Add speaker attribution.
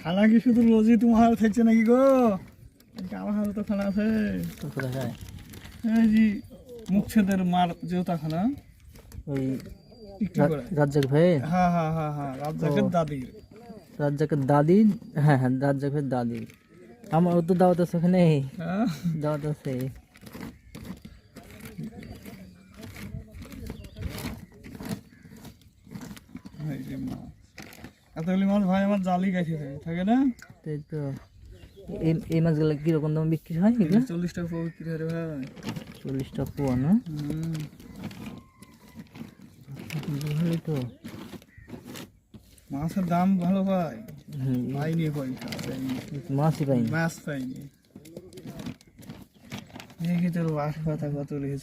Speaker 1: খানা কি শুধু রোজই তোমার হাতে থাকছে নাকি গো? আমার হাতে তো খানা আছে। এই যে মুখছেদের মার জেউতা খানা
Speaker 2: ওই
Speaker 1: বিক্রি করে।
Speaker 2: রাজ্জাক ভাই,
Speaker 1: হ্যাঁ হ্যাঁ হ্যাঁ হ্যাঁ, রাজ্জাকের দাদির।
Speaker 2: রাজ্জাকের দাদি, হ্যাঁ হ্যাঁ রাজ্জাকের দাদি। আমার ও তো দাওয়াত আছে ওখানে,
Speaker 1: হ্যাঁ
Speaker 2: দাওয়াত আছে।
Speaker 1: এই যে মাছ, এতগুলি মাছ ভাই আমার জালি গাছে থাকে না?
Speaker 2: তাই তো। এই মাছগুলো কিরকম দাম বিক্রি হয় এগুলো?
Speaker 1: 40 টাকা পোয়া বিক্রি হয় রে ভাই।
Speaker 2: 40 টাকা পোয়া না? ভালোই তো।
Speaker 1: মাছের দাম ভালো ভাই, পাইনি পয়সা,
Speaker 2: মাছই পাইনি।
Speaker 1: মাছ পাইনি। দেখি তোর বাস কথা কত লিখেছে।